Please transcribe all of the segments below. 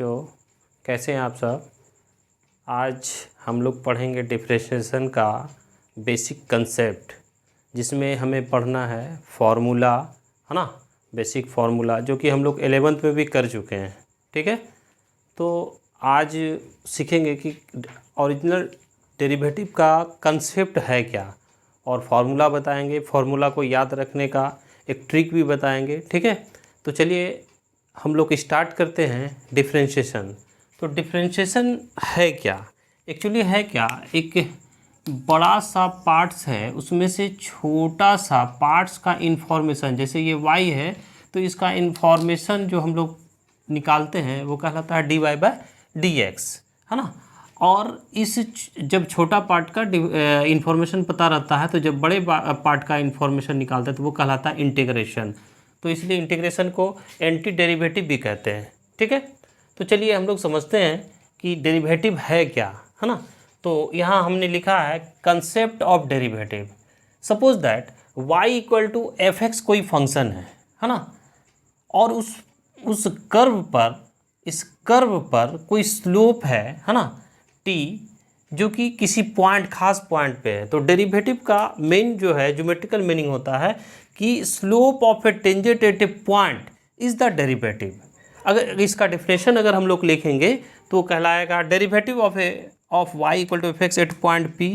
बच्चों, कैसे हैं आप सब। आज हम लोग पढ़ेंगे डिफरेंशिएशन का बेसिक कंसेप्ट, जिसमें हमें पढ़ना है फॉर्मूला, है ना। बेसिक फार्मूला जो कि हम लोग 11th में भी कर चुके हैं, ठीक है। तो आज सीखेंगे कि ओरिजिनल डेरिवेटिव का कंसेप्ट है क्या, और फार्मूला बताएंगे। फार्मूला को याद रखने का एक ट्रिक भी बताएंगे, ठीक है। तो चलिए हम लोग स्टार्ट करते हैं डिफरेंशिएशन। तो डिफरेंशिएशन है क्या, एक्चुअली है क्या, एक बड़ा सा पार्ट्स है, उसमें से छोटा सा पार्ट्स का इन्फॉर्मेशन, जैसे ये y है तो इसका इन्फॉर्मेशन जो हम लोग निकालते हैं वो कहलाता है dy/dx, है ना। और इस जब छोटा पार्ट का इन्फॉर्मेशन पता रहता है, तो जब बड़े पार्ट का इन्फॉर्मेशन निकालते हैं तो वो कहलाता है इंटीग्रेशन। तो इसलिए इंटीग्रेशन को एंटी डेरिवेटिव भी कहते हैं, ठीक है। तो चलिए हम लोग समझते हैं कि डेरिवेटिव है क्या, है ना। तो यहाँ हमने लिखा है concept of derivative. Suppose that y equal to f x कोई फंक्शन है ना, और उस कर्व पर, इस कर्व पर कोई स्लोप है ना, t, जो कि किसी पॉइंट, खास पॉइंट पे है। तो डेरिवेटिव का मेन जो है ज्योमेट्रिकल मीनिंग होता है कि slope of a tangent at a point is the derivative. अगर इसका डेफिनेशन अगर हम लोग लिखेंगे तो कहलाएगा derivative of y equal to f x at point p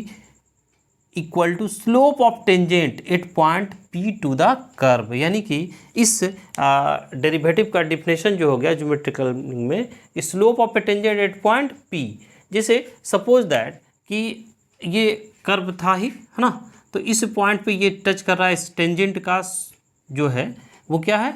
equal to slope of tangent at point p to the curve. यानी कि इस डेरिवेटिव का डिफिनेशन जो हो गया ज्योमेट्रिकल में, slope of a tangent at point p। जैसे suppose that कि ये कर्व था ही, है ना, तो इस पॉइंट पे ये टच कर रहा है, इस टेंजेंट का जो है वो क्या है,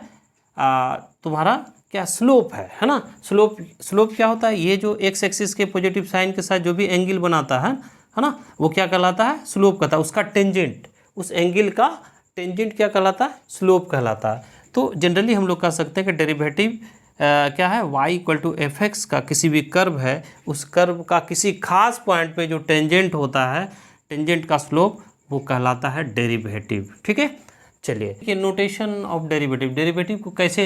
तुम्हारा क्या स्लोप है ना। स्लोप क्या होता है, ये जो एक्स एक्सिस के पॉजिटिव साइन के साथ जो भी एंगल बनाता है ना, वो क्या कहलाता है, स्लोप कहता है। उसका टेंजेंट, उस एंगल का टेंजेंट क्या कहलाता है, स्लोप कहलाता है। तो जनरली हम लोग कह सकते हैं कि डेरिवेटिव क्या है, y equal to f x का किसी भी कर्व है, उस कर्व का किसी खास पॉइंट पे जो टेंजेंट होता है, टेंजेंट का स्लोप, वो कहलाता है डेरिवेटिव, ठीक है। चलिए ये नोटेशन ऑफ डेरिवेटिव, डेरिवेटिव को कैसे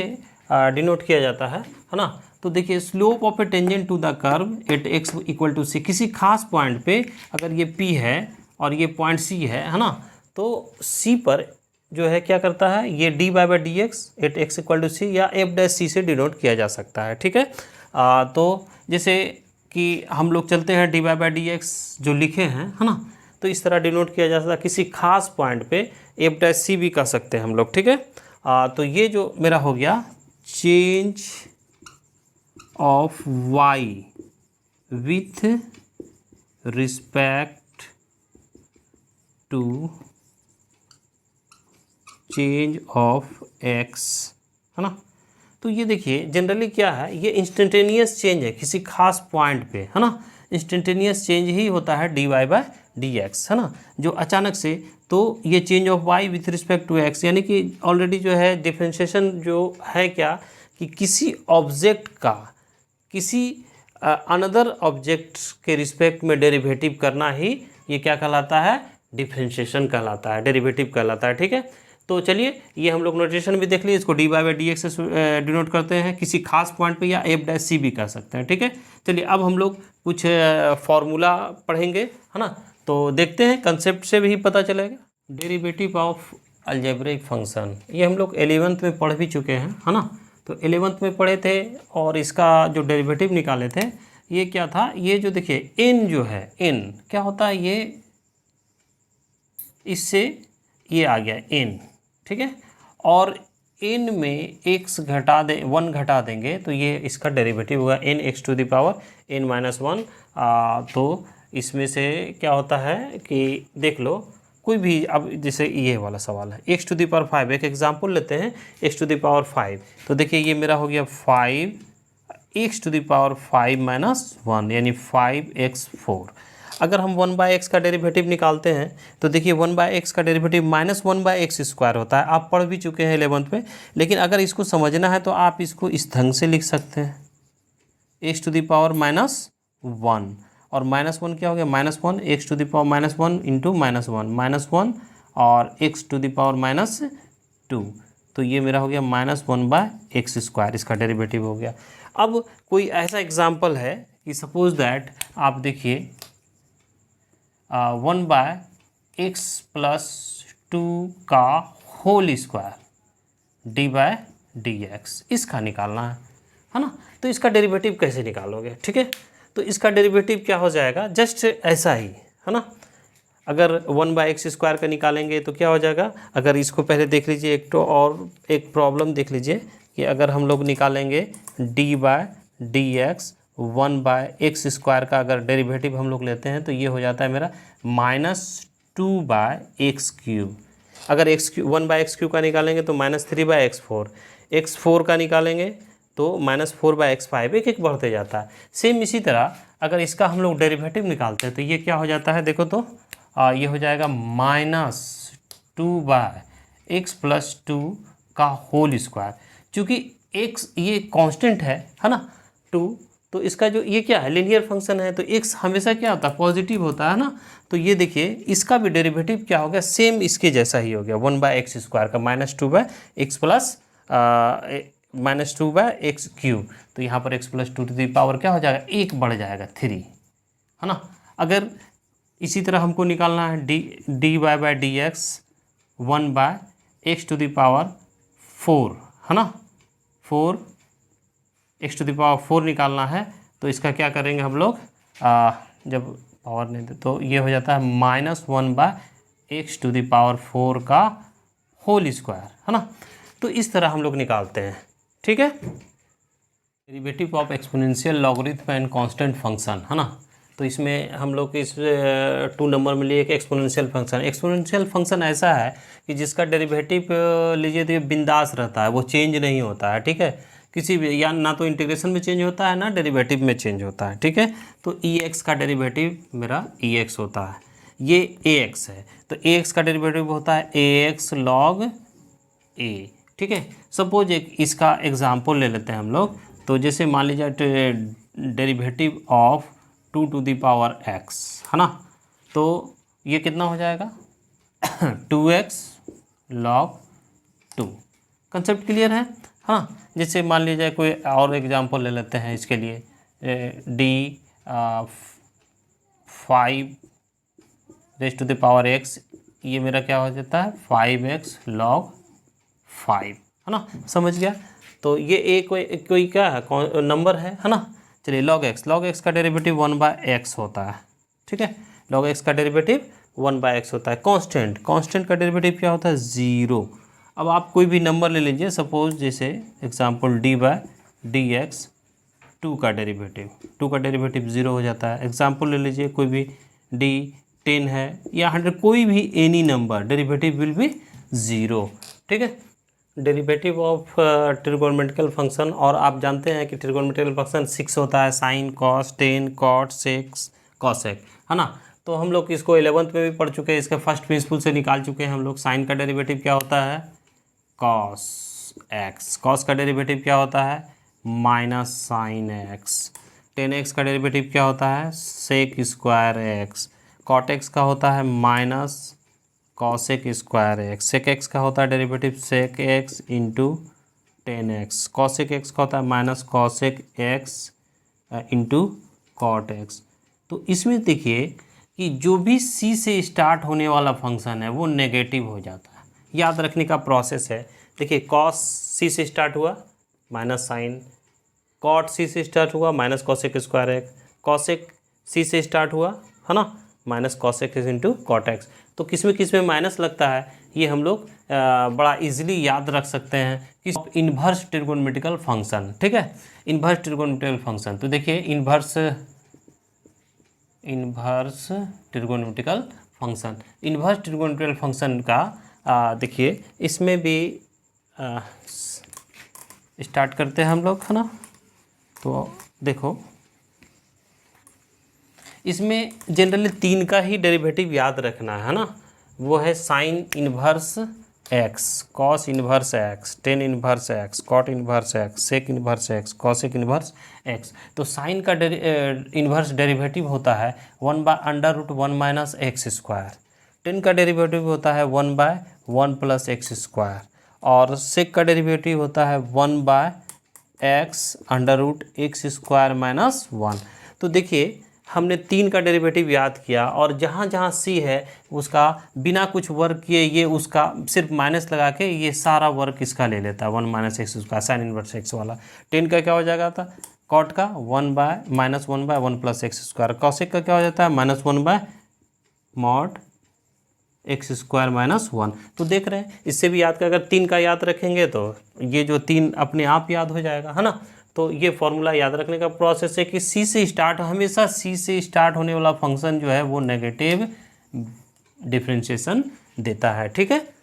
डिनोट किया जाता है ना। तो देखिए slope of a tangent to the curve at x equal to c, किसी खास पॉइंट पे अगर ये p है और ये पॉइंट c है ना, तो c पर जो है क्या करता है, ये dy/dx at x equal to c या f' से डिनोट किया जा सकता है, ठीक है। तो जैसे कि हम लोग चलते हैं dy/dx जो लिखे हैं, है ना, तो इस तरह डिनोट किया जा सकता है। किसी खास पॉइंट पे f' भी कह सकते हैं हम लोग, ठीक है। तो ये जो मेरा हो गया change of y with respect to change of x, है ना। तो ये देखिए जनरली क्या है, ये इंस्टेंटेनियस चेंज है किसी खास पॉइंट पे, है ना। इंस्टेंटेनियस चेंज ही होता है dy/dx, है ना, जो अचानक से। तो ये change of y with respect to x, यानी कि ऑलरेडी जो है डिफरेंशिएशन जो है क्या, कि किसी ऑब्जेक्ट का किसी अनदर ऑब्जेक्ट के रिस्पेक्ट में डेरिवेटिव करना ही ये क्या कहलाता है, डिफरेंशिएशन कहलाता है, डेरिवेटिव कहलाता है, ठीक है। तो चलिए ये हम लोग नोटेशन भी देख लिए, इसको dy/dx से डिनोट करते हैं किसी खास पॉइंट पे, या f' भी कह सकते हैं, ठीक है। चलिए अब हम लोग कुछ फॉर्मूला पढ़ेंगे, है ना। तो देखते हैं, कंसेप्ट से भी पता चलेगा। डेरिवेटिव ऑफ अलजेब्रिक फंक्शन, ये हम लोग 11th में पढ़ भी चुके हैं, है ना। तो 11th में पढ़े थे, और इसका जो डेरिवेटिव निकाले थे ये क्या था, ये जो देखिए n जो है, n क्या होता है, ये इससे ये आ गया n, ठीक है। और n में x घटा दे, 1 घटा देंगे तो ये इसका डेरिवेटिव होगा n x to the power n-1। तो इसमें से क्या होता है कि देख लो कोई भी, अब जैसे ये वाला सवाल है x टू द पावर 5, एक एग्जांपल लेते हैं x टू द पावर 5। तो देखिए ये मेरा हो गया 5 x टू द पावर 5-1, यानी 5x4। अगर हम 1/x का डेरिवेटिव निकालते हैं तो देखिए 1/x का डेरिवेटिव -1/x² होता है। आप पढ़ भी चुके हैं 11th में, लेकिन अगर इसको समझना है तो आप इसको इस ढंग से लिख सकते हैं, x टू द पावर -1, और -1 क्या हो गया, -1 x to the power -1 into -1 और x टू द पावर -2, तो ये मेरा हो गया -1/x², इसका डेरिवेटिव हो गया। अब कोई ऐसा एग्जाम्पल है कि सपोज दैट आप देखिए 1/x+2 का होल स्क्वायर d/dx इसका निकालना है ना। तो इसका डेरिवेटिव कैसे निकालोगे, ठीक है। तो इसका डेरिवेटिव क्या हो जाएगा, जस्ट ऐसा ही है ना। अगर 1/x² का निकालेंगे तो क्या हो जाएगा, अगर इसको पहले देख लीजिए, एक तो और एक प्रॉब्लम देख लीजिए कि अगर हम लोग निकालेंगे d/dx 1/x² का अगर डेरिवेटिव हम लोग लेते हैं तो ये हो जाता है मेरा -2/x³। अगर 1/x³ का निकालेंगे तो -3/x4, x4 का निकालेंगे तो -4/x5, एक एक बढ़ते जाता है। सेम इसी तरह अगर इसका हम लोग डेरिवेटिव निकालते हैं तो ये क्या हो जाता है, देखो तो ये हो जाएगा -2/x+2 का होल स्क्वायर। चूँकि x ये कांस्टेंट है ना 2, तो इसका जो ये क्या है, लीनियर फंक्शन है, तो x हमेशा क्या होता है, पॉजिटिव होता है ना। तो ये देखिए इसका भी डेरिवेटिव क्या हो गया, सेम इसके जैसा ही हो गया 1/x² का -2/x+-2/x³ तो यहाँ पर x+2 क्या हो जाएगा, 1 बढ़ जाएगा 3 है ना। अगर इसी तरह हमको निकालना है dy/dx 1/x⁴ है ना, 4x⁴ निकालना है। तो इसका क्या करेंगे हम लोग, जब पावर नहीं दे तो ये हो जाता है -1/x⁴ का होल स्क्वायर है ना। तो इस तरह हम लोग निकालते हैं, ठीक है। Derivative of exponential logarithm and constant function है ना। तो इसमें हम लोग इस 2 नंबर में लिए एक एक्सपोनेंशियल फंक्शन। एक्सपोनेंशियल फंक्शन ऐसा है कि जिसका डेरिवेटिव लीजिए तो ये बिंदास रहता है, वो चेंज नहीं होता है, ठीक है। किसी भी या ना तो इंटीग्रेशन में चेंज होता है ना डेरिवेटिव में चेंज होता है, ठीक है। तो EX का डेरिवेटिव मेरा EX होता है, ये AX है, तो AX का डेरिवेटिव होता है AX log A, ठीक है। सपोज एक इसका एग्जाम्पल ले लेते हैं हम लोग। तो जैसे मान लीजिए डेरिवेटिव ऑफ 2⁴x है ना, तो ये कितना हो जाएगा 2x log 2। कंसेप्ट क्लियर है हाँ। जैसे मान लीजिए कोई और एग्जांपल ले लेते हैं इसके लिए, d5⁵x, ये मेरा क्या हो जाता है 5x log 5 है ना, समझ गया। तो ये एक कोई क्या है नंबर है ना। चलिए log x का डेरिवेटिव 1/x होता है, ठीक है। log x का डेरिवेटिव 1/x होता है। कांस्टेंट का डेरिवेटिव क्या होता है 0। अब आप कोई भी नंबर ले लीजिए, सपोज जैसे एग्जांपल d/dx 2 का डेरिवेटिव 0 हो जाता है। एग्जांपल ले लीजिए कोई भी d10 है या 100, कोई भी any number, derivative will be 0, ठीक है। डेरिवेटिव ऑफ ट्रिगोनोमेट्रिकल फंक्शन, और आप जानते हैं कि ट्रिगोनोमेट्रिकल फंक्शन 6 होता है, sine cos tan cot sec cosec है ना। तो हम लोग इसको 11th में भी पढ़ चुके हैं, इसके फर्स्ट प्रिंसिपल से निकाल चुके हैं हम लोग। साइन का डेरिवेटिव क्या होता है कॉस एक्स, कॉस का डेरिवेटिव क्या होता है -sin x, टेन एक्स का डेरिवेटिव क्या होता है sec square x, cot x का होता है minus cosec square x, sec x का होता है derivative sec x into tan x, cosec x का होता है minus cosec x into cot x. तो इसमें देखिए कि जो भी सी से स्टार्ट होने वाला फंक्शन है वो नेगेटिव हो जाता है। याद रखने का प्रोसेस है। देखिए कॉस सी से स्टार्ट हुआ माइनस साइन, कॉट सी से स्टार्ट हुआ minus cosec square x, cosec C से स्टार्ट हुआ है ना minus cosec x into cot x. तो किस में माइनस लगता है ये हम लोग बड़ा इजीली याद रख सकते हैं कि इन्वर्स ट्रिगोनोमेट्रिकल फंक्शन, ठीक है। इन्वर्स ट्रिगोनोमेट्रिकल फंक्शन, तो देखिए इन्वर्स ट्रिगोनोमेट्रिकल फंक्शन का देखिए इसमें भी स्टार्ट करते हैं हम लोग है ना। तो देखो इसमें जनरली 3 का ही डेरिवेटिव याद रखना है ना। वो है sine inverse x, cos inverse x, tan inverse x, cot inverse x, sec inverse x, cosec inverse x. तो साइन का इन्वर्स डेरिवेटिव होता है 1/√1 - x²। टेन का डेरिवेटिव होता है 1/1 + x²। और सेक का डेरिवेटिव होता है 1/x√x² - 1। तो देखिए हमने 3 का डेरिवेटिव याद किया और जहाँ जहाँ सी है उसका बिना कुछ वर्क किए ये उसका सिर्फ माइनस लगा के ये सारा वर्क इसका ले लेता है 1 - x² साइन इनवर्स x वाला। 10 का क्या हो जाएगा था कॉट का 1/(-1/(1 + x²)। कॉसेक का क्या हो जाता है -1/mod x² - 1। तो देख रहे हैं इससे भी याद कर, अगर 3 का याद रखेंगे तो ये जो 3 अपने आप याद हो जाएगा, है ना। तो ये फॉर्मूला याद रखने का प्रोसेस है कि सी से स्टार्ट, हमेशा सी से स्टार्ट होने वाला फंक्शन जो है वो नेगेटिव डिफरेंशिएशन देता है, ठीक है।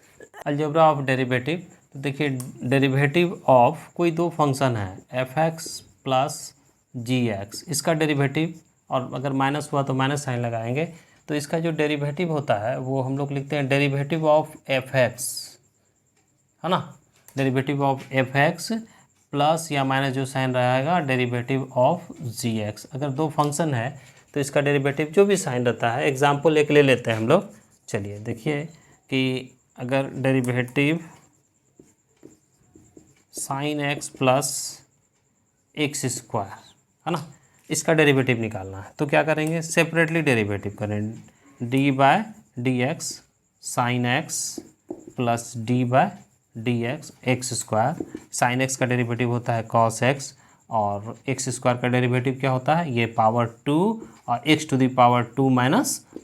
अलजेब्रा ऑफ डेरिवेटिव, तो देखिए डेरिवेटिव ऑफ कोई दो फंक्शन है f(x) + g(x), इसका डेरिवेटिव, और अगर माइनस हुआ तो माइनस साइन लगाएंगे, तो इसका जो डेरिवेटिव होता है वो हम लोग लिखते हैं डेरिवेटिव ऑफ f(x), है ना, डेरिवेटिव ऑफ f(x) प्लस या माइनस जो साइन रहेगा डेरिवेटिव ऑफ g(x)। अगर दो फंक्शन है तो इसका डेरिवेटिव जो भी साइन रहता है, एग्जाम्पल एक ले लेते हैं हम लोग। चलिए देखिए कि अगर derivative sin x plus x², है ना, इसका डेरिवेटिव निकालना है तो क्या करेंगे, सेपरेटली डेरिवेटिव करेंगे, d/dx sin x plus d/dx x²। sin x का डेरिवेटिव होता है cos x और x² का डेरिवेटिव क्या होता है, ये पावर 2 और x⁻2 -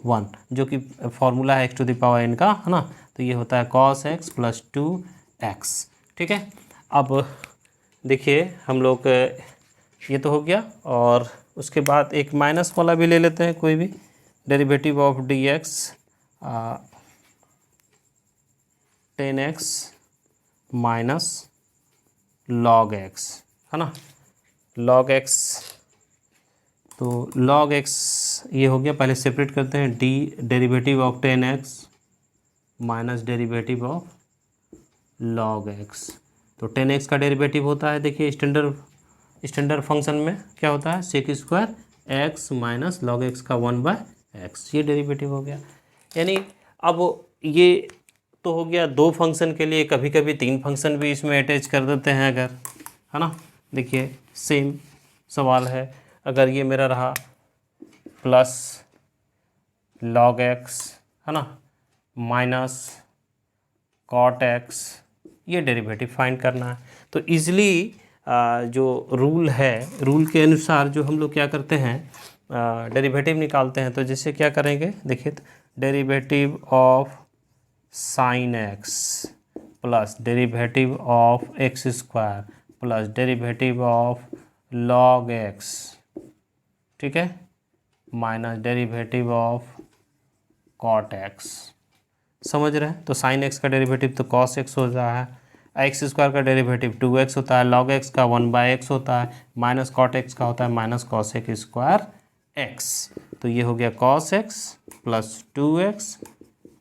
1 जो कि फॉर्मूला है x⁻n का, है ना। तो ये होता है cos x प्लस 2x, ठीक है। अब देखिए हम लोग ये तो हो गया, और उसके बाद एक माइनस वाला भी ले लेते हैं कोई भी, derivative of dx 10x minus log x, है ना, log x। तो log x ये हो गया, पहले सेपरेट करते हैं, derivative of 10x minus derivative of log x। तो 10x का डेरिवेटिव होता है, देखिए स्टैंडर्ड फंक्शन में क्या होता है, sec² x minus log x का 1/x, ये डेरिवेटिव हो गया। यानी अब ये तो हो गया दो फंक्शन के लिए, कभी कभी 3 फंक्शन भी इसमें अटैच कर देते हैं अगर, है ना। देखिए सेम सवाल है, अगर ये मेरा रहा प्लस log x, है ना, माइनस cot x, ये डेरिवेटिव फाइंड करना है। तो इजली जो रूल है, रूल के अनुसार जो हम लोग क्या करते हैं, डेरिवेटिव निकालते हैं। तो जैसे क्या करेंगे देखिए, derivative of sin x plus derivative of x² plus derivative of log x, ठीक है, minus derivative of cot x। समझ रहे हैं। तो sin x का डेरिवेटिव तो cos x हो रहा है, x² का डेरिवेटिव 2x होता है, log x का 1/x होता है, माइनस cot x का होता है माइनस cos² x। तो ये हो गया cos x plus 2x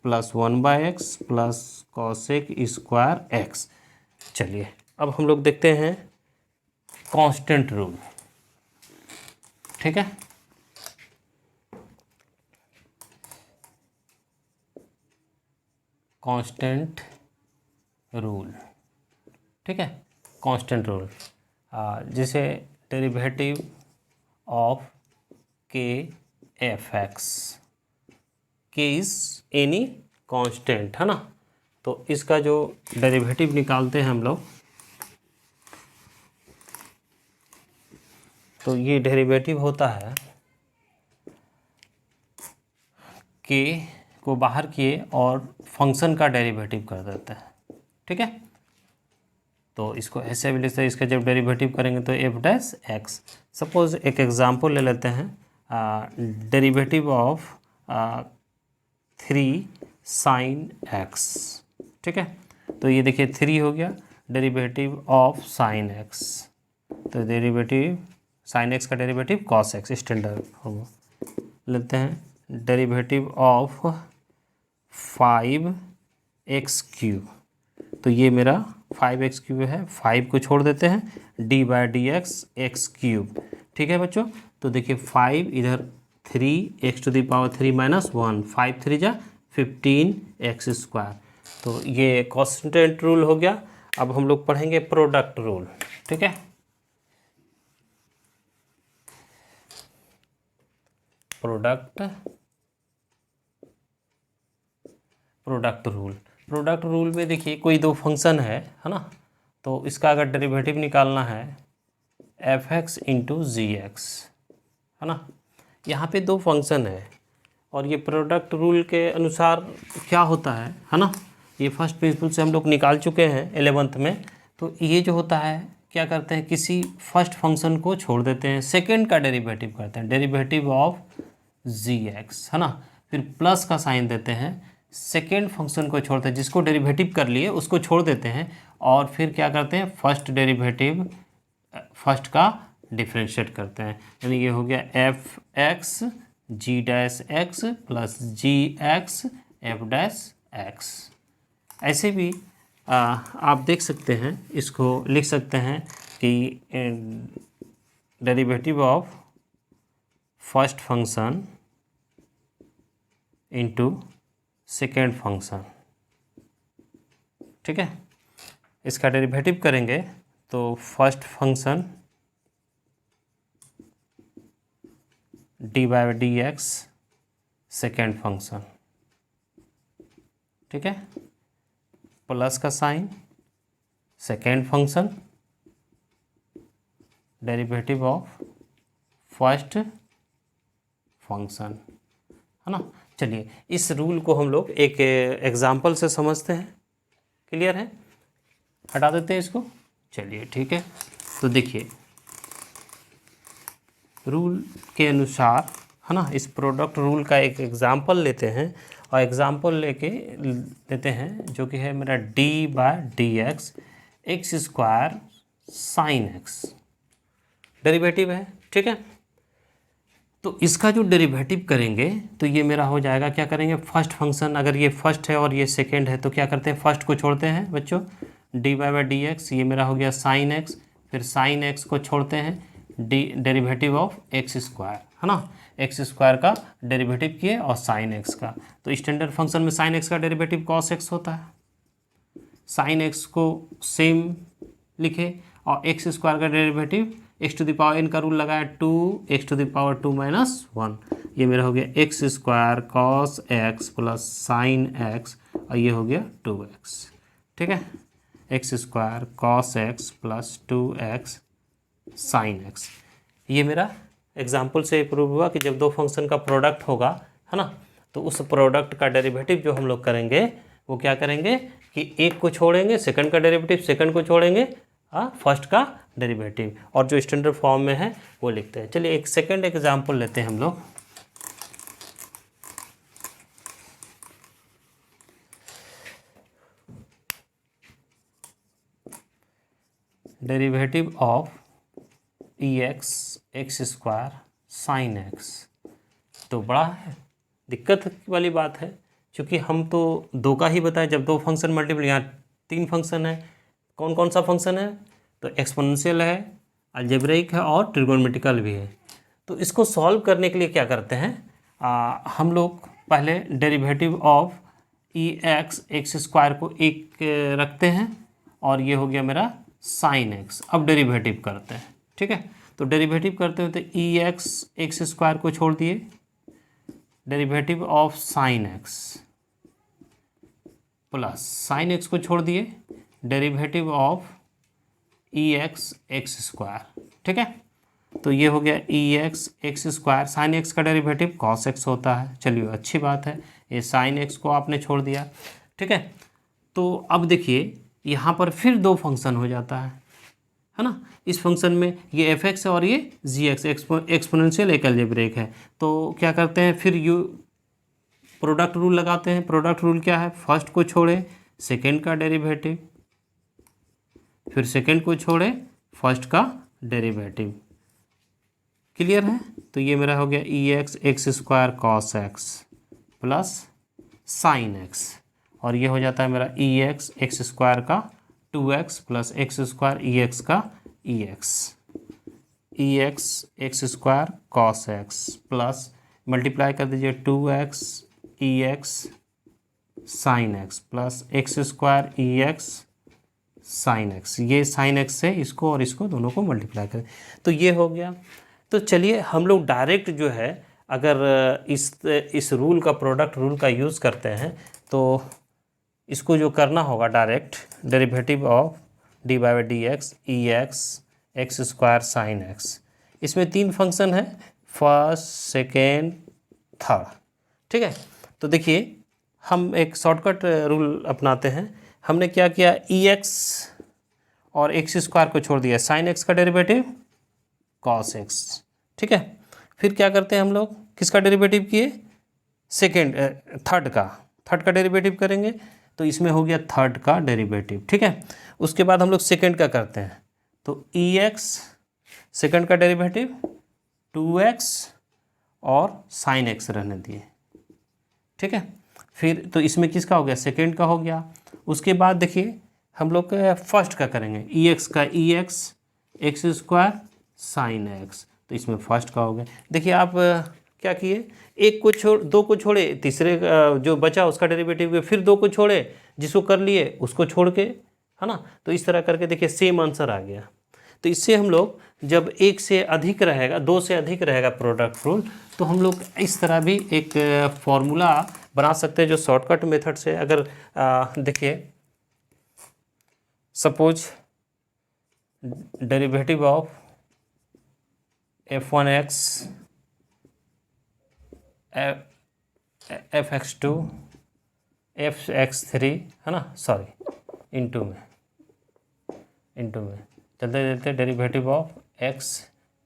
plus 1/x plus cos² x। चलिए अब हम लोग देखते हैं कांस्टेंट रूल, ठीक है। कांस्टेंट रूल, ठीक है, कांस्टेंट रूल, जैसे derivative of k(f(x), k is any constant, है ना। तो इसका जो डेरिवेटिव निकालते हैं हम लोग, तो ये डेरिवेटिव होता है k को बाहर किए और फंक्शन का डेरिवेटिव कर देते हैं, ठीक है। तो इसको ऐसे भी लिखते हैं, इसका जब डेरिवेटिव करेंगे तो f'(x). सपोज एक एग्जांपल ले लेते हैं, डेरिवेटिव ऑफ 3 sin x, ठीक है। तो ये देखिए 3 हो गया, डेरिवेटिव ऑफ sin x, तो डेरिवेटिव sin x का derivative cos x, standard form लेते हैं, डेरिवेटिव ऑफ 5x³। तो ये मेरा 5x³ है, 5 को छोड़ देते हैं, d/dx x³, ठीक है बच्चों। तो देखिए 5 इधर 3 x⁻³ - 1, 5 3 जा 15 x²। तो ये कांस्टेंट रूल हो गया। अब हम लोग पढ़ेंगे प्रोडक्ट रूल, ठीक है। प्रोडक्ट रूल में देखिए कोई दो फंक्शन है ना, तो इसका अगर डेरिवेटिव निकालना है एफ एक्स इंटू जी एक्स, है ना। यहाँ पे दो फंक्शन है और ये प्रोडक्ट रूल के अनुसार क्या होता है ना, ये फर्स्ट प्रिंसिपल से हम लोग निकाल चुके हैं 11th में। तो ये जो होता है क्या करते हैं, किसी फर्स्ट फंक्शन को छोड़ देते हैं, सेकंड का डेरिवेटिव करते हैं, डेरिवेटिव ऑफ जी एक्स, है ना। फिर प्लस का साइन देते हैं, सेकेंड फंक्शन को छोड़ते हैं, जिसको डेरिवेटिव कर लिए उसको छोड़ देते हैं, और फिर क्या करते हैं, फर्स्ट का डिफ्रेंशिएट करते हैं। यानी ये हो गया F x g dash x plus जी एक्स एफ डैश एक्स। ऐसे भी आप देख सकते हैं, इसको लिख सकते हैं कि derivative of first function into second function, ठीक है। इसका डेरिवेटिव करेंगे तो first function d by d x second function, ठीक है, प्लस का sign, second function derivative of first function, है ना। चलिए इस रूल को हम लोग एक एग्जाम्पल से समझते हैं। क्लियर है, हटा देते हैं इसको। चलिए ठीक है, तो देखिए रूल के अनुसार, है ना, इस प्रोडक्ट रूल का एक एग्जाम्पल लेते हैं, और एग्जाम्पल लेते हैं जो कि है मेरा d by d x square sine x, derivative है, ठीक है। तो इसका जो डेरिवेटिव करेंगे तो ये मेरा हो जाएगा, क्या करेंगे, फर्स्ट फंक्शन, अगर ये फर्स्ट है और ये सेकंड है तो क्या करते हैं, फर्स्ट को छोड़ते हैं बच्चों, D by by d x, ये मेरा हो गया साइन एक्स, फिर साइन एक्स को छोड़ते हैं, D derivative of x square, है ना, एक्स स्क्वायर का डेरिवेटिव किए और साइन एक्स का। तो स्टैंडर्ड फंक्शन में साइन एक्स का डेरिवेटिव कॉस एक्स होता है, साइन एक्स को सेम लिखे, और एक्स स्क्वायर का derivative x to the power n का रूल लगाया 2 x to the power 2 minus 1, ये मेरा हो गया x square cos x plus sine x, और ये हो गया 2x, ठीक है, x square cos x plus 2x sine x. ये मेरा एग्जाम्पल से प्रूव हुआ कि जब दो फंक्शन का प्रोडक्ट होगा, है ना, तो उस प्रोडक्ट का डेरिवेटिव जो हम लोग करेंगे वो क्या करेंगे कि एक को छोड़ेंगे, सेकंड का डेरिवेटिव, सेकंड को छोड़ेंगे फर्स्ट का डेरिवेटिव, और जो स्टैंडर्ड फॉर्म में है वो लिखते हैं। चलिए एक सेकंड एग्जाम्पल लेते हैं हम लोग। Derivative of e x x square sine x, तो बड़ा है, दिक्कत वाली बात है, क्योंकि हम तो दो का ही बताएं, जब दो फंक्शन मल्टीपल, यहाँ तीन फंक्शन है, कौन कौन सा फंक्शन है, तो एक्सपोनेंशियल है, अलजेब्रिक है और ट्रिगोनोमेट्रिकल भी है। तो इसको सॉल्व करने के लिए क्या करते हैं, हम लोग पहले derivative of e x x square को एक रखते हैं, और ये हो गया मेरा साइन एक्स। अब डेरिवेटिव करते हैं, ठीक है। तो डेरिवेटिव करते हैं तो ई एक्स एक्स स्क्वायर को छोड़ दिए, derivative of sine x plus sine x को छोड़ दिए, derivative of e x x square, ठीक है। तो ये हो गया e x x square, sine x का डेरिवेटिव कॉस एक्स होता है। चलिए अच्छी बात है, ये साइन एक्स को आपने छोड़ दिया, ठीक है। तो अब देखिए यहाँ पर फिर दो फंक्शन हो जाता है ना। इस फंक्शन में ये एफ एक्स है और ये जी एक्स, एक्सपोनेंशियल एक अलजेब्रिक है। तो क्या करते हैं, फिर यू प्रोडक्ट रूल लगाते हैं। प्रोडक्ट रूल क्या है, फर्स्ट को छोड़े सेकेंड का डेरिवेटिव, फिर सेकेंड को छोड़े फर्स्ट का डेरिवेटिव। क्लियर है, तो ये मेरा हो गया e x x square cos x plus sine x, और ये हो जाता है मेरा ई एक्स एक्स स्क्वायर का 2x plus x square e x का e x x square cos x plus multiply कर दीजिए 2x e x sine x plus x square e x sine x, ये साइन एक्स से इसको और इसको दोनों को मल्टीप्लाई करें तो ये हो गया। तो चलिए हम लोग डायरेक्ट जो है अगर इस रूल का प्रोडक्ट रूल का यूज़ करते हैं तो इसको जो करना होगा direct derivative of D by d x e x x square sine x, इसमें 3 फंक्शन है, फर्स्ट सेकेंड थर्ड, ठीक है। तो देखिए हम एक शॉर्टकट रूल अपनाते हैं। हमने क्या किया, ई एक्स और एक्स स्क्वायर को छोड़ दिया, साइन एक्स का डेरिवेटिव कॉस एक्स, ठीक है। फिर क्या करते हैं हम लोग, किसका डेरिवेटिव किए, थर्ड का डेरिवेटिव करेंगे तो इसमें हो गया थर्ड का डेरिवेटिव, ठीक है। उसके बाद हम लोग सेकेंड का करते हैं तो ई एक्स सेकेंड का डेरिवेटिव 2x और साइन एक्स रहने दिए, ठीक है। फिर तो इसमें किसका हो गया, सेकेंड का हो गया। उसके बाद देखिए हम लोग फर्स्ट का करेंगे, ई एक्स का e x x square sine x, तो इसमें फर्स्ट का हो गया। देखिए आप क्या किए, एक को छोड़, दो को छोड़े, तीसरे जो बचा उसका डेरिवेटिव हुए, फिर दो को छोड़े, जिसको कर लिए उसको छोड़ के, है ना। तो इस तरह करके देखिए सेम आंसर आ गया। तो इससे हम लोग जब एक से अधिक रहेगा, दो से अधिक रहेगा प्रोडक्ट रूल, तो हम लोग इस तरह भी एक फॉर्मूला बना सकते हैं जो शॉर्टकट मेथड से। अगर देखिए suppose derivative of f1x f(x2) f(x3) है ना, सॉरी इनटू में चलते देते डेरिवेटिव ऑफ xn,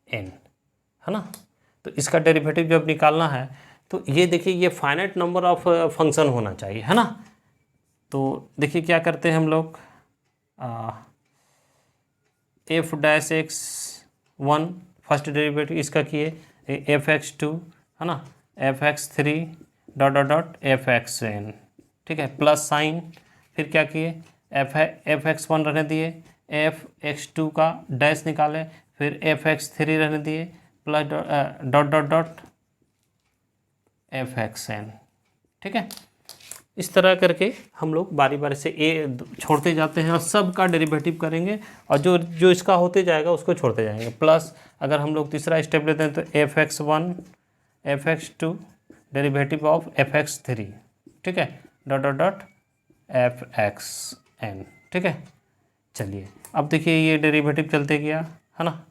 है ना। तो इसका डेरिवेटिव जब निकालना है तो ये देखिए ये फाइनाइट नंबर ऑफ फंक्शन होना चाहिए, है ना। तो देखिए क्या करते हैं हम लोग, f'(x1) फर्स्ट डेरिवेटिव इसका किए, f(x2) है ना, f(x3) dot dot dot f(xn), ठीक है, प्लस साइन, फिर क्या किए, f(x1) रहने दिए, f(x2) का डैश निकाले, फिर f(x3) रहने दिए, plus dot dot dot f(xn), ठीक है। इस तरह करके हम लोग बारी बारी से ए छोड़ते जाते हैं और सब का डेरिवेटिव करेंगे, और जो जो इसका होते जाएगा उसको छोड़ते जाएंगे। प्लस अगर हम लोग तीसरा स्टेप लेते हैं तो f(x1) f(x2) derivative of f(x3), ठीक है, डॉट डॉट डॉट f(xn), ठीक है। चलिए अब देखिए ये डेरिवेटिव चलते गया, है ना,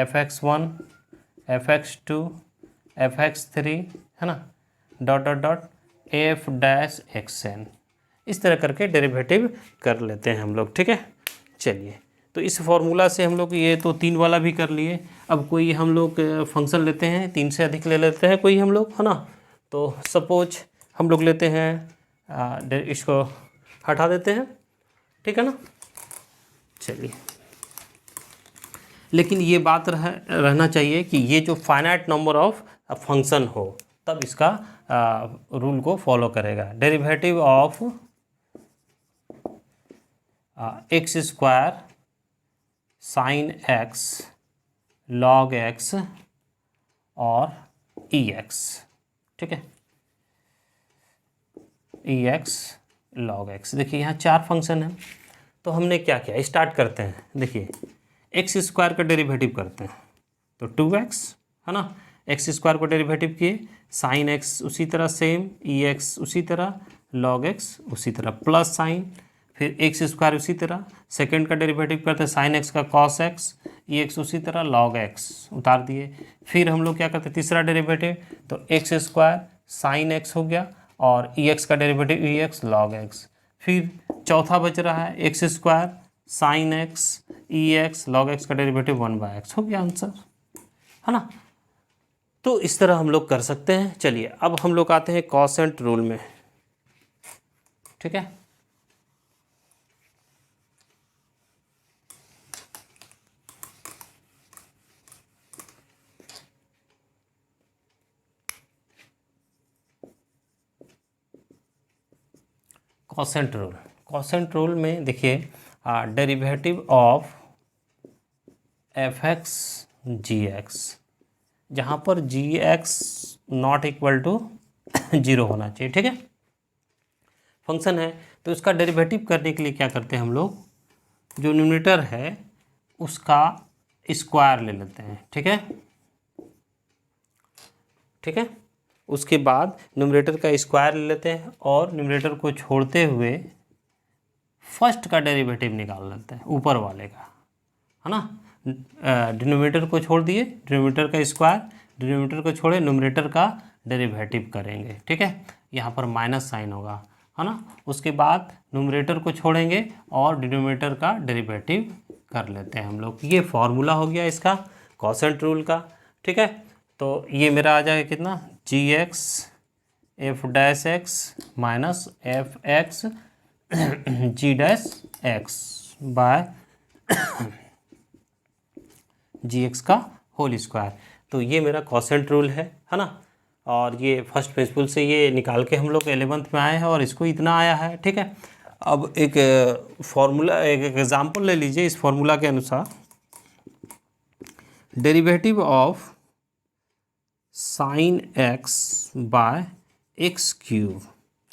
f(x1) f(x2) f(x3), है ना, डॉट डॉट डॉट f'(xn), इस तरह करके डेरिवेटिव कर लेते हैं हम लोग, ठीक है। चलिए तो इस फॉर्मूला से हम लोग ये तो 3 वाला भी कर लिए। अब कोई हम लोग फंक्शन लेते हैं, 3 से अधिक ले लेते हैं कोई हम लोग, है ना। तो सपोज हम लोग लेते हैं, इसको हटा देते हैं, ठीक है ना। चलिए लेकिन ये बात रहना चाहिए कि ये जो फाइनाइट नंबर ऑफ फंक्शन हो तब इसका रूल को फॉलो करेगा। Derivative of x square sine x log x और ई एक्स, ठीक है, ई एक्स लॉग एक्स। देखिए यहाँ 4 फंक्शन हैं, तो हमने क्या किया, स्टार्ट करते हैं। देखिए एक्स स्क्वायर का डेरिवेटिव करते हैं तो 2x, है ना, एक्स स्क्वायर को डेरिवेटिव किए, साइन एक्स उसी तरह सेम, ई एक्स उसी तरह, लॉग एक्स उसी तरह, प्लस साइन, फिर एक्स स्क्वायर उसी तरह, सेकेंड का डेरिवेटिव करते हैं साइन एक्स का कॉस एक्स, ई एक्स उसी तरह, लॉग एक्स उतार दिए। फिर हम लोग क्या करते हैं, तीसरा डेरिवेटिव, तो एक्स स्क्वायर साइन एक्स हो गया और ई एक्स का derivative e x log x. फिर चौथा बच रहा है x square sine x e x log x का डेरिवेटिव 1/x, हो गया आंसर, है ना। तो इस तरह हम लोग कर सकते हैं। चलिए अब हम लोग आते हैं कॉसेंट रूल में, ठीक है। कॉसेंट रूल में देखिए डेरिवेटिव ऑफ f(x) g(x), जहाँ पर g(x) नॉट इक्वल टू 0 होना चाहिए, ठीक है। फंक्शन है, तो इसका डेरिवेटिव करने के लिए क्या करते हैं हम लोग, जो न्यूमरेटर है उसका स्क्वायर ले लेते हैं। ठीक है, ठीक है। उसके बाद न्यूमरेटर का स्क्वायर ले लेते हैं और न्यूमरेटर को छोड़ते हुए फर्स्ट का डेरिवेटिव निकाल लेते हैं, ऊपर वाले का, है ना। डिनोमिनेटर को छोड़ दिए, डिनोमिनेटर का स्क्वायर, डिनोमिनेटर को छोड़े, न्यूमरेटर का डेरिवेटिव करेंगे। ठीक है, यहाँ पर माइनस साइन होगा, है ना। उसके बाद न्यूमरेटर को छोड़ेंगे और डिनोमिनेटर का डेरिवेटिव कर लेते हैं हम लोग। ये फॉर्मूला हो गया इसका कोसेंट रूल का। ठीक है, तो ये मेरा आ जाएगा कितना, g x f dash x minus f x g dash x by g x का होल स्क्वायर। तो ये मेरा कोसेंट रूल है ना। और ये फर्स्ट प्रिंसिपल से ये निकाल के हम लोग 11th में आए हैं और इसको इतना आया है। ठीक है, अब एक फॉर्मूला, एक एग्जांपल ले लीजिए। इस फॉर्मूला के अनुसार derivative of sine x by x cube,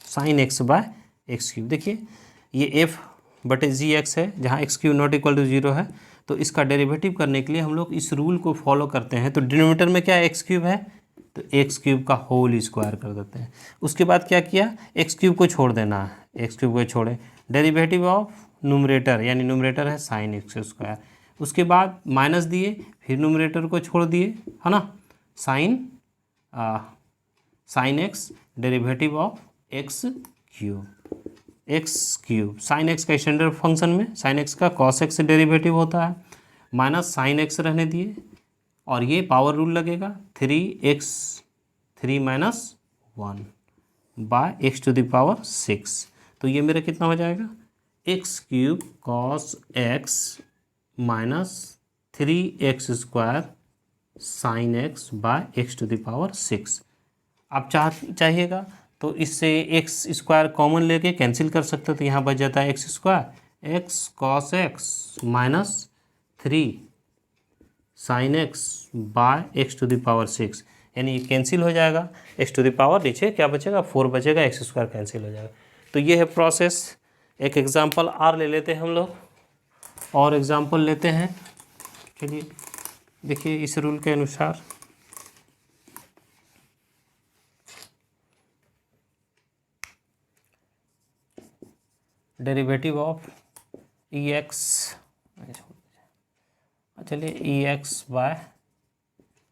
sine x by x cube. देखिए ये एफ बटे जी एक्स है, जहाँ x cube not equal to 0 है। तो इसका डेरिवेटिव करने के लिए हम लोग इस रूल को फॉलो करते हैं। तो डिनोमिनेटर में क्या एक्स क्यूब है, तो एक्स क्यूब का होल स्क्वायर कर देते हैं। उसके बाद क्या किया, एक्स क्यूब को छोड़ देना है, एक्स क्यूब को छोड़े, डेरिवेटिव ऑफ न्यूमरेटर, यानी न्यूमरेटर है साइन एक्स स्क्वायर। उसके बाद माइनस दिए, फिर न्यूमरेटर को छोड़ दिए, है ना, sign x derivative of x cube, x cube. Sine x का स्टैंडर्ड फंक्शन में साइन एक्स का कॉस एक्स से डेरिवेटिव होता है, माइनस साइन एक्स रहने दिए और ये पावर रूल लगेगा 3x 3 minus 1 by x to the power 6। तो ये मेरा कितना हो जाएगा, x cube cos x minus 3x square sine x by x to the power 6। आप चाहिएगा तो इससे एक्स स्क्वायर कॉमन लेके कैंसिल कर सकते हो, तो यहाँ बच जाता है x square x cos x minus 3 sine x by x to the power 6, यानी ये कैंसिल हो जाएगा। एक्स टू द पावर नीचे क्या बचेगा, 4 बचेगा, एक्स स्क्वायर कैंसिल हो जाएगा। तो ये है प्रोसेस। एक एग्जांपल और ले लेते हैं हम लोग, और एग्जांपल लेते हैं। चलिए देखिए इस रूल के अनुसार डेरिवेटिव ऑफ ई एक्स, चलिए e x by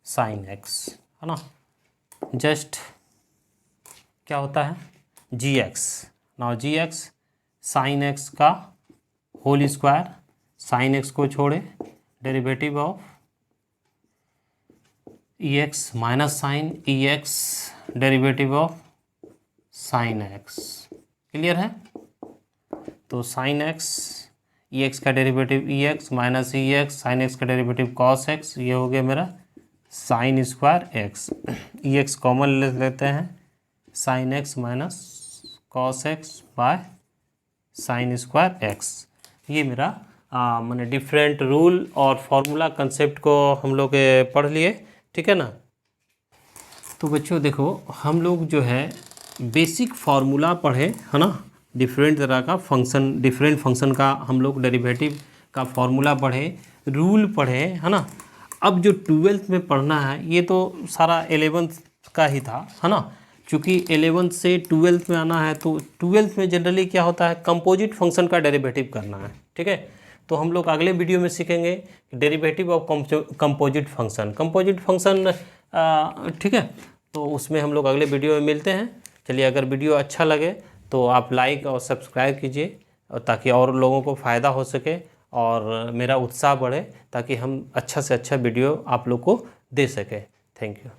sine x, है ना, जस्ट क्या होता है g x. Now g x sine x का होल स्क्वायर, साइन एक्स को छोड़े, derivative of e x minus sine e x derivative of sine x. Clear है। तो साइन एक्स ई एक्स का derivative e x minus e x sine x का derivative cos x, ये हो गया मेरा sine square x. E x common ले लेते हैं, sine x minus cos x by sign square x. ये मेरा मैंने डिफरेंट रूल और फॉर्मूला कंसेप्ट को हम लोग पढ़ लिए। ठीक है ना। तो बच्चों देखो हम लोग जो है बेसिक फार्मूला पढ़े, है ना, डिफरेंट तरह का फंक्शन, डिफरेंट फंक्शन का हम लोग डेरिवेटिव का फार्मूला पढ़े, रूल पढ़े, है ना। अब जो 12th में पढ़ना है ये तो सारा 11th का ही था, है ना। क्योंकि 11th से 12th में आना है तो 12th में जनरली क्या होता है, कंपोजिट फंक्शन का डेरिवेटिव करना है। ठीक है, तो हम लोग अगले वीडियो में सीखेंगे derivative of composite function, composite function. ठीक है, तो उसमें हम लोग अगले वीडियो में मिलते हैं। चलिए, अगर वीडियो अच्छा लगे तो आप लाइक और सब्सक्राइब कीजिए, ताकि और लोगों को फ़ायदा हो सके और मेरा उत्साह बढ़े, ताकि हम अच्छा से अच्छा वीडियो आप लोग को दे सकें। Thank you.